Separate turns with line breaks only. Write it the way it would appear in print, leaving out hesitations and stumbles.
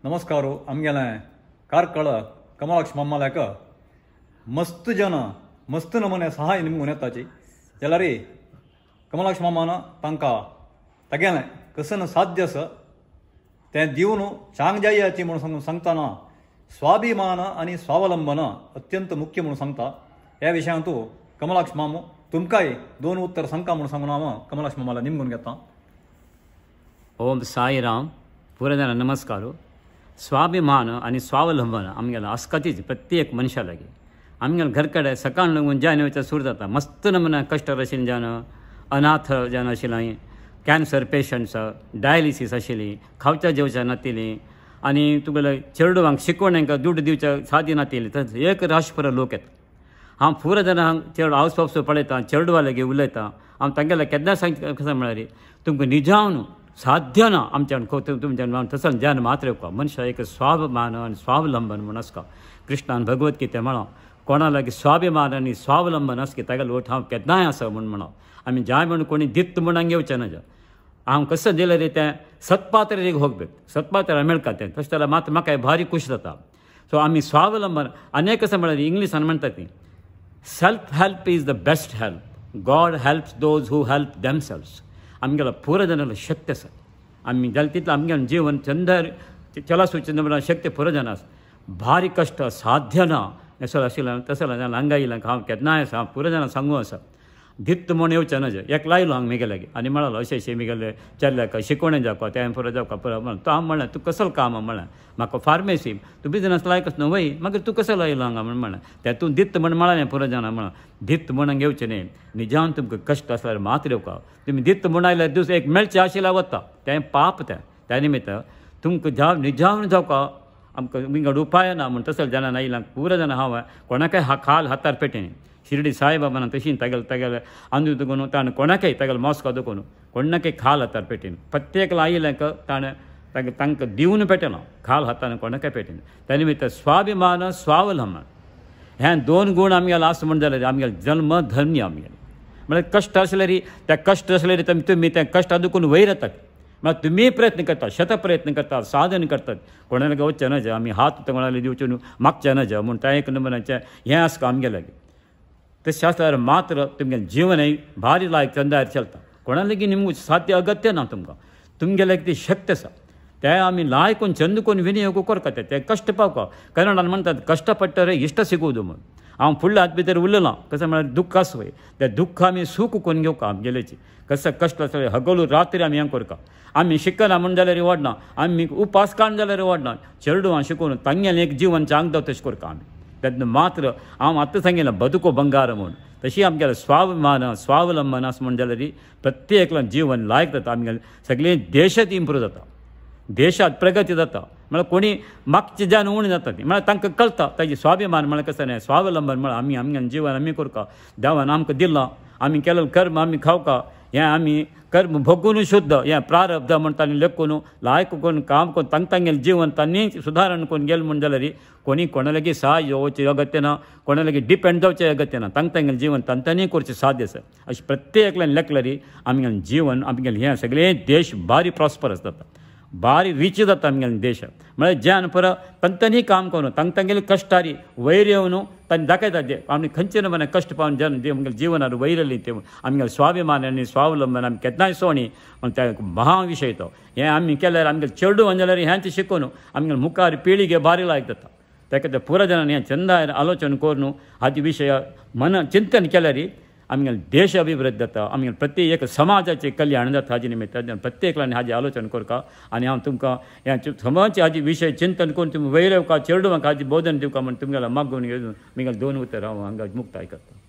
नमस्कार आमगेलें कारकळ कमलाक्ष मम्माल्याक मस्त जन मस्त नमुने सहाय निमगून येताची जाल्यार कमलाक्ष मामान तांकां तेगेलें कसन साध्य आसा तें दिवन चांग जायची म्हणून सांगतना स्वाभिमान आनी स्वावलंबन अत्यंत मुख्य म्हणून सांगता। ह्या विशयान तूं कमलाक्ष मामू तुमकांय दोन उत्तर सांगता म्हणून सांगून हांव कमलाक्ष मामाला निमगून घेता।
ओम साईराम पुरे जाणां नमस्कार। स्वाभिमान आणि स्वावलंबन आमगेला आसकातीच प्रत्येक मनशा लागी आमगेल घर कडेन सकाळ लागून ज्यान वयता सुरू जाता मस्त नमुना कश्ट आशिल्लीं जान अनाथ जान आशिल्लीं कॅन्सर पेशंट्स डायलिसीस आशिल्लीं खावच्या जेवच्या नातिलीं आनी तुगेले चेडवांक शिकवण हांकां दूड दिवच्या सादी नातिलीं तर एक राशपुरा लोक येता। हांव पुरो जाणां चेडो हावस पावस पळयता चेडवा लागीं उलयता हांव तांगेल्या केन्ना सांग म्हळ्यार तुमकां निजावन साध्य ना आमच्यान तुमच्यान तसं ज्ञान मात्र येवका मनशा एक स्वाभिमान आनी स्वावलंबन म्हूण आसता। कृष्णान भगवत गीते म्हणो कोणा लागीं स्वाभिमान आनी स्वावलंबन आसता ताका लोट हांव केन्नाय आसा म्हूण म्हणो आमी जाय म्हूण कोणी दित म्हणून घेवचें ना। हांव कसं दिलें रे तें सत्पात्रेक होगबेक सत्पात्र मेळटा तें तशें जाल्यार मात म्हाका भारी खूश जाता। सो आमी स्वावलंबन आनी कसं म्हळ्यार इंग्लिशान म्हणटा ती self help is the best help God helps those who help themselves. आमगेलो पुरो जाणांना शक्ती आसा आमी जालें तितलें आमगेलें जीवन चंदर चला सुचना शक्ती पुरो जाणां भारी कश्ट साध्य ना असो आशिल्लें तसो जाल्यार हांगा येयलें हांव केन्नाय आसा हांव पुरो जाणां सांगू आसा दित म्हूण येवचें ना एक लायलो हांगा म्हगे लागीं आनी म्हळालो अशें अशें म्हगेलें चल्ल्याक शिकवणें जावपा तें पुरो जावपा पुरो म्हणून तो हांव म्हणलें तूं कसलो काम म्हळें म्हाका फार्मेसी तूं बिजनस लायक न्हू वय मागीर तूं कसो लायलो हांगा म्हणलें तें तूं दित म्हूण म्हळें पुरो जाणां म्हणून दित म्हणून घेवचें न्ही निजान तुमकां कश्ट आसल्यार मात येवका तुमी दित म्हूण आयल्यार दीस एक मेळचें आशिल्लें वता तें पाप तें त्या निमित्त तुमकां निजावन जावका आमकां तुमकां उपाय ना म्हूण तसले जाणां आयलां पुरो जाणां हांव कोणाकय खाल हातार पेटें शिर्डी साईबाबान तशीं तेगेलें अंदू दुखून ताणें कोणाकय तेगेलें मोस्को दुखून कोणाकय खाल हातार पेटेन प्रत्येक आयिल्ल्याक ताणें तांकां दिवन पेटलो खाल हातान कोणाकय पेटेन त्या निमित्त स्वाभिमान स्वावलंबन हे दोन गूण आमगेले आसा म्हण जाल्यार आमगेले जल्म धन्य आमगेले म्हळ्यार कश्ट आसल्यार त्या कश्ट आसल्यार तुमी तें कश्टा दुखून वयर येतात म्हळ्यार तुमी प्रयत्न करतात शत प्रयत्न करतात साधन करतात कोणाक वचचें ना आमी हात कोणाले दिवचे न्हू मागचें ना म्हूण त्या एक नंबराचें हें आसता आमगे लागीं तशें आसल्यार मात्र तुमगेलें जिवनय भारी लायक चंदार चलता कोणा लागीं निमू साध्य अगत्य ना तुमगे लागीं ती शक्त आसा तें आमी लायकून चंद करून विनियोग करता तें कश्ट पावका कन्नडान म्हणटात कश्ट पडटा रे इश्ट सिगोवं म्हूण हांव फुडल्या हात भितर उरलेलो कसं म्हळ्यार दुख्ख आसा वय तें दुख्ख आमी सूख करून घेवका आमगेलेची कसं कश्ट आसलें हगलू रात्री आमी हें करता आमी शिकना म्हण जाल्यार व्हडना आमी उपास काण जाल्यार व्हडना चेडवां शिकून तांगेलें एक जीवन चांगदा तशें करता आमी तेन्ना मात्र हांव आतां सांगिल्लें बदुको बंगार म्हूण तशी आमगेलें स्वाभिमान स्वावलंबन आसा म्हण जाल्यार प्रत्येकल्यान जीवन लायक जाता आमगेलें सगळें देशांत इम्प्रूव जाता देशांत प्रगती जाता म्हळ्यार कोणी मागचें जावन उणें जाता ती म्हळ्यार तांकां कळटा ताजें स्वाभिमान म्हळ्यार कसं न्हय स्वावलंबन म्हळ्यार आमी आमगेलें जिवन आमी करता देवान आमकां दिलां आमी केलें कर्म आमी खावका हें आमी कर्म भोगून शुद्ध हें प्रारब्ध म्हण तांणी लेखून लायक करून काम करून तांगेलें जीवन तांणी सुदारण करून गेलें म्हण जाल्यार कोणी कोणा लागीं सहाय्य येवचें अगत्य ना कोणा लागीं डिपेंड जावचें अगत्य ना तांगेलें जीवन तांणी करचें साध्य आसा अशें प्रत्येकल्यान लेखल्यार आमगेलें जीवन आमगेलें हें सगळें देश भारी प्रॉस्परस जाता भारी रीच जाता आमगेलें देशांत म्हळ्यार ज्यान पुरो तांणी काम करून तांगेले कश्टारी वयर येवन तांणी दाखयता जे आमी खंयचे नमुने कश्ट पावन जन आमगेल्या जिवनार वयर येयली ते आमगेलें स्वाभिमान आनी स्वावलंबन आमी केन्नाय सोणी त्या महा विशय तो हें आमी केल्यार आमगेलें चेडूं जाल्यार हेंच शिकून आमगेलें मुखार पिळगे भारी लायक जाता ताका ते पुरो जाणांनी हें चंदार आलोचन करून हाचे विशय मन चिंतन केल्यार आमगेलें देश अभिवृद्धी जाता आमगेलें प्रत्येक समाजाचें कल्याण जाता हाजे निमित्त प्रत्येकल्यान हाजें आलोचन करता आनी हांव तुमकां हें समाज हाजे विशय चिंतन करून तुमी वयर येवका चेडवांक हाजें बोधन दिवका म्हण तुमगेलें मागून घेवन म्हगेलें दोन उतर हांव हांगा मुक्ताय करता।